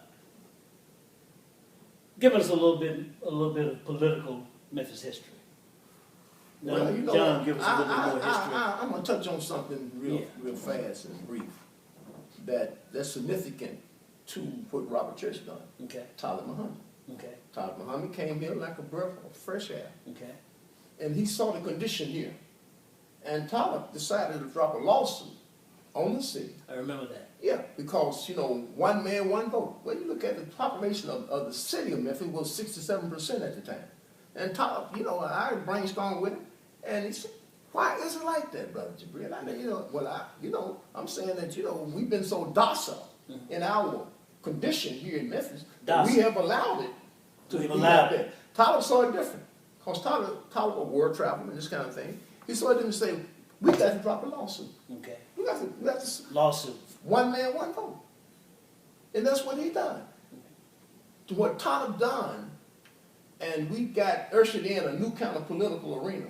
give us a little bit of political Memphis history. Well, you know, John, give us a little bit more history. I'm going to touch on something real fast and brief that's significant to what Robert Church done. Okay, Talut Muhammad. okay, Talut Muhammad came here like a breath of fresh air, okay. and he saw the condition here. And Talut decided to drop a lawsuit on the city. I remember that. Yeah, because, one man, one vote. Well, you look at the population of the city of Memphis was 67% at the time. And Talut, I brainstormed with him, and he said, why is it like that, Brother Jabril? I mean, I'm saying that, we've been so docile in our condition here in Memphis that we have allowed it to be like that. Talut saw it different, because Talut a world traveler and this kind of thing. He saw it and say, we got to drop a lawsuit. Okay. We got to Lawsuit. one man, one vote. And that's what he done. To what Talut done, and we got ushered in a new kind of political arena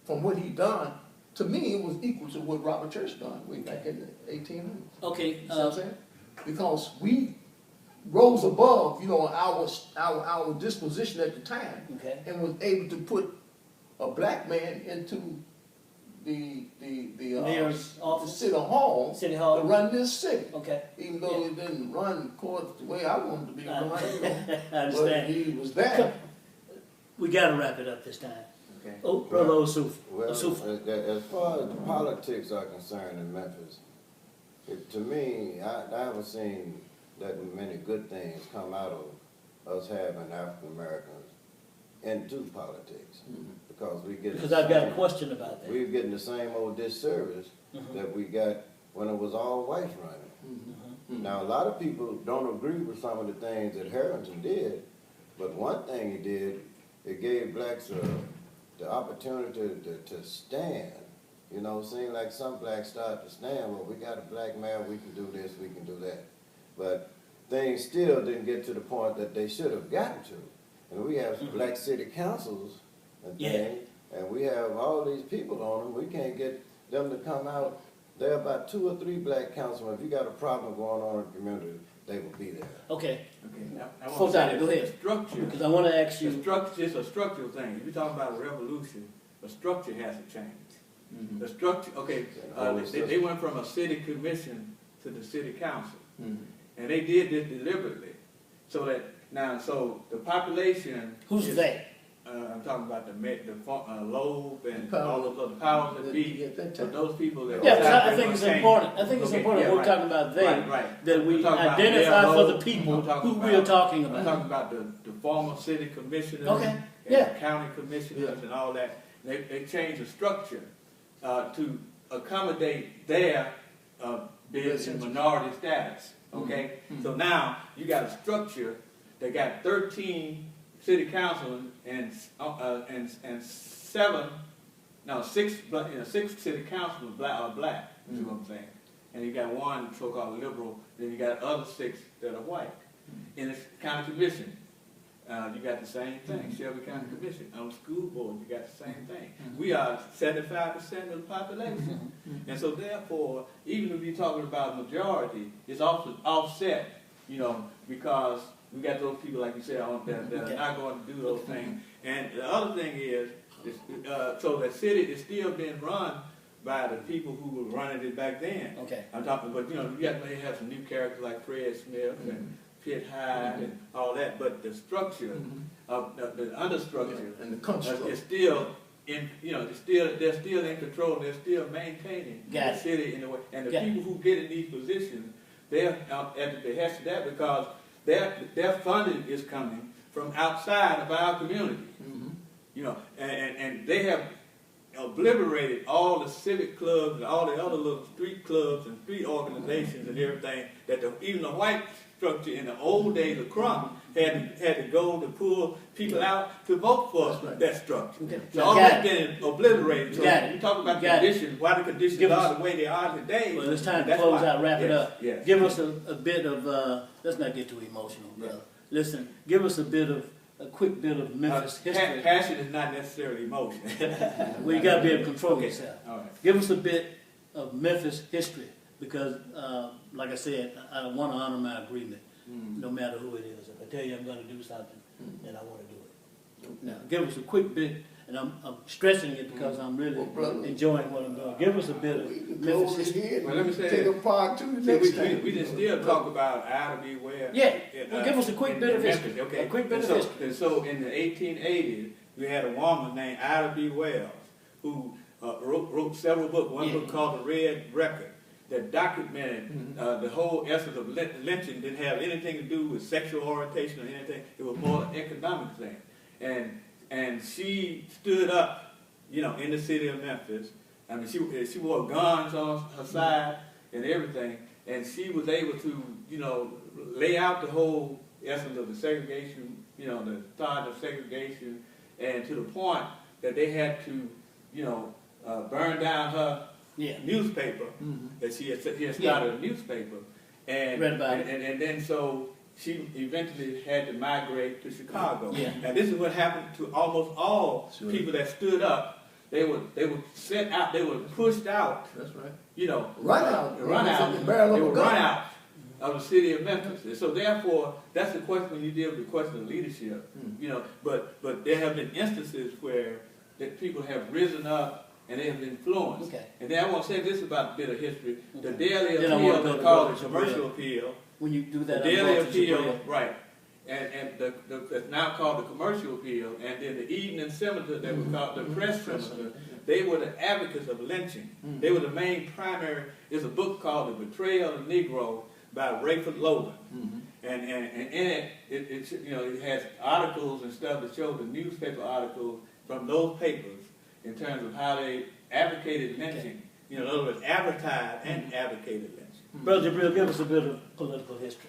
from what he done. To me, it was equal to what Robert Church done way back in the 1800s. Okay. You see what I'm saying? Because we rose above, our disposition at the time, Okay. and was able to put a black man into the Mayor's office? City Hall, City Hall. to run this city. Okay. Even though it didn't run according to the way I wanted to be run, I understand. but he was there. We got to wrap it up this time. Okay. Oh, Brother Osupa. Well, Osupa. as far as the politics are concerned in Memphis, to me, I haven't seen that many good things come out of us having African Americans into politics. Because we get Because I've got a question about that. we're getting the same old disservice that we got when it was all whites running. Now, a lot of people don't agree with some of the things that Harrington did, but one thing he did, it gave blacks the opportunity to stand. Seemed like some blacks started to stand, well, we got a black mayor, we can do this, we can do that. But things still didn't get to the point that they should have gotten to. And we have black city councils and things, and we have all these people on them. We can't get them to come out. There are about 2 or 3 black councilmen. If you got a problem going on in the community, they will be there. Okay. Okay. Now, I Fodalli, want to say go that ahead. the structure. Because I want to ask you. It's a structural thing. If you're talking about a revolution, the structure has to change. The structure, they went from a city commission to the city council. And they did this deliberately. So the population. Who's they? I'm talking about the Loeb and Power. all those other powers that be. Yeah, that But those people that Yeah, was but out I there think gonna it's change. important. I think it's Okay, important yeah, we're right. talking about they, Right. that we I'm talking about identify their for the Loeb. people I'm talking who we about- are talking I'm about. talking about the former city commissioners. Okay, And yeah. the county commissioners and all that. They changed the structure to accommodate their being in minority status. Okay? So now you got a structure that got 13 city councilmen and 6 city councilmen are black. You see what I'm saying? And you got one so-called liberal, then you got other 6 that are white. In the county commission, you got the same thing. Shelby County Commission. On the school board, you got the same thing. We are 75% of the population. And so therefore, even if you're talking about majority, it's also offset, because we got those people, like you said, that are not going to do those things. And the other thing is, so the city is still being run by the people who were running it back then. Okay. I'm talking, but you got to have some new characters like Fred Smith and Pitt Hyde and all that, but the structure of the understructure and the construct is still in, they're still in control. They're still maintaining the city in the way, and the people who get in these positions, they're at the behest of that because their funding is coming from outside of our community. And they have obliterated all the civic clubs and all the other little street clubs and street organizations and everything that even the white structure in the old days of Crump had to go to pull people out to vote for that structure. Okay. So all that's been obliterated. So Got it. we talk about the conditions, why the conditions are the way they are today. Well, it's time to That's close why. out, wrap it Yes, up. yes. Give us a bit of, let's not get too emotional, brother. Listen, give us a quick bit of Memphis history. Passion is not necessarily emotion. Well, you got to be able to control yourself. All right. Give us a bit of Memphis history because, like I said, I want to honor my agreement, no matter who it is. If I tell you I'm going to do something, then I want to do it. Now, give us a quick bit, and I'm stressing it because I'm really enjoying what I'm doing. Give us a bit of Memphis history. Well, let me say take this. a part to the See, next time. we can still talk about Ida B. Ware. Yeah, well, give us a quick bit of Memphis, history. okay. A quick bit And of so, history. And so in the 1880s, we had a woman named Ida B. Wells who wrote several books. One book called The Red Record that documented the whole essence of lynching. Didn't have anything to do with sexual orientation or anything. It was more an economic thing. And she stood up, in the city of Memphis. I mean, she wore guns on her side and everything, and she was able to, lay out the whole essence of the segregation, the start of segregation, and to the point that they had to, burn down her newspaper that she had started a newspaper, and Read about it. and then so she eventually had to migrate to Chicago. Yeah. Now this is what happened to almost all people that stood up. They were sent out. They were pushed out. That's right. Run out. They were run out of the city of Memphis. And so therefore, that's the question when you deal with the question of leadership. But there have been instances where that people have risen up and they have been influenced. Okay. And then I want to say this about a bit of history. Okay. The daily Then I wanna appeal go is to called Brother the commercial Jabril. appeal. When you do The that, daily I'm going to appeal, Jabril. right. And it's now called the commercial appeal, and then the evening senator that was called the press senator, they were the advocates of lynching. They were the main primary. There's a book called The Betrayal of the Negro by Rayford Logan. And in it has articles and stuff that show the newspaper articles from those papers in terms of how they advocated lynching. In other words, advertised and advocated lynching. Brother Jabril, give us a bit of political history.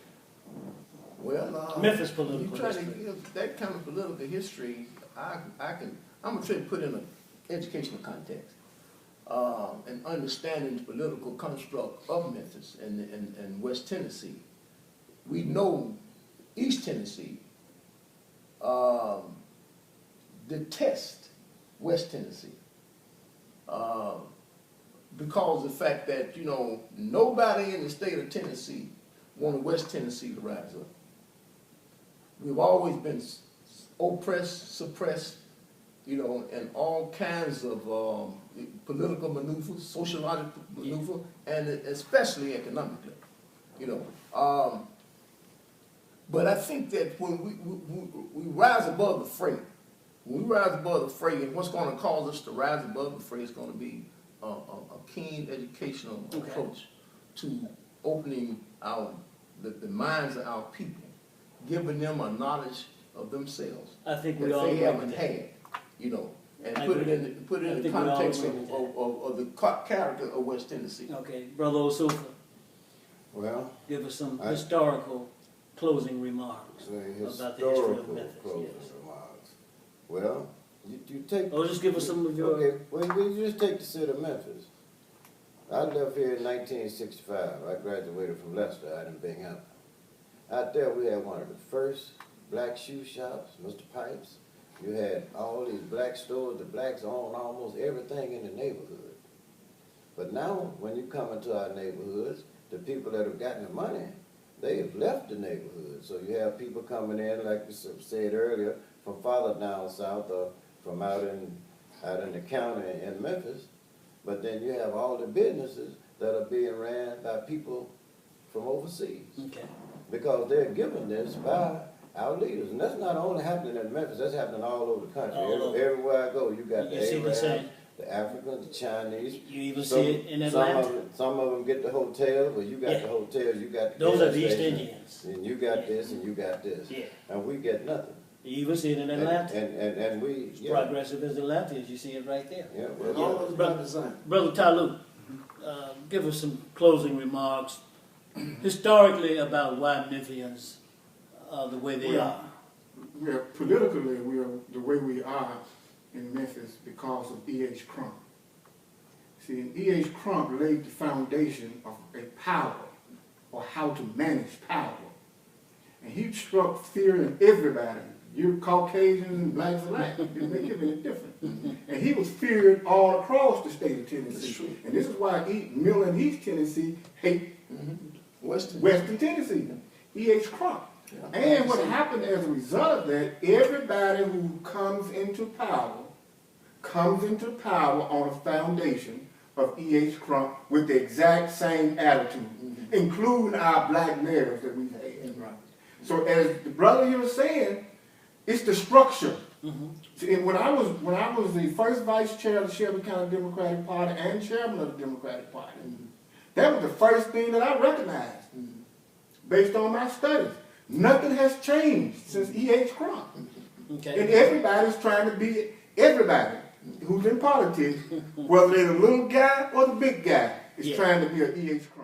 Well, Memphis political you try to history. give that kind of political history. I'm gonna try to put in an educational context and understanding the political construct of Memphis and West Tennessee. We know East Tennessee detest West Tennessee because of the fact that nobody in the state of Tennessee wanted West Tennessee to rise up. We've always been oppressed, suppressed, and all kinds of political maneuvers, sociological maneuver, and especially economically, But I think that when we rise above the fray when we rise above the fray, and what's going to cause us to rise above the fray is going to be a keen educational approach to opening the minds of our people, giving them a knowledge of themselves I think we that all they agree haven't with that. had, you know, and I put it agree. in I the think we all context agree with of the character of West Tennessee. Okay, Brother Osupa, Well, give us some I- historical closing remarks say about the history of historical Memphis. closing Yes. remarks. Well, you take. Oh, just give us some of your. Okay, well, you just take the city of Memphis. I left here in 1965. I graduated from Leicester out in Binghamton. Out there, we had one of the first black shoe shops, Mr. Pipes. You had all these black stores. The blacks owned almost everything in the neighborhood. But now, when you come into our neighborhoods, the people that have gotten the money, they have left the neighborhood. So you have people coming in, like we said earlier, from farther down south or from out in the county in Memphis. But then you have all the businesses that are being ran by people from overseas. Okay. Because they're given this by our leaders. And that's not only happening in Memphis, that's happening all over the country. All over. Everywhere I go, you got You the see the Arabs, same. the Africans, the Chinese. You even see it in Atlanta. Some of them get the hotels, but you got Yeah. the hotels, you got the Those gas are the East stations, Indians. and you got Yeah. this and you got this. Yeah. And we get nothing. You even see it in Atlanta. And we, As yeah. progressive as Atlanta is, you see it right there. Yeah, And well, all of us by design. Brother Talut, give us some closing remarks historically about why Memphians are the way they are. Politically, we are the way we are in Memphis because of E.H. Crump. See, E.H. Crump laid the foundation of a power, or how to manage power. And he struck fear in everybody. You're Caucasian, blacks, alike. It didn't make him any difference. And he was feared all across the state of Tennessee. And this is why Middle and East Tennessee hate Western Tennessee. E.H. Crump. Yeah. And what happened as a result of that, everybody who comes into power on a foundation of E.H. Crump with the exact same attitude, including our black mayors that we've had. Right. So as the brother here was saying, it's the structure. See, and when I was the first vice chair of the Shelby County Democratic Party and chairman of the Democratic Party, that was the first thing that I recognized based on my studies. Nothing has changed since E.H. Crump. Okay. And everybody's trying to be everybody who's in politics, whether they're the little guy or the big guy, is trying to be an E.H. Crump.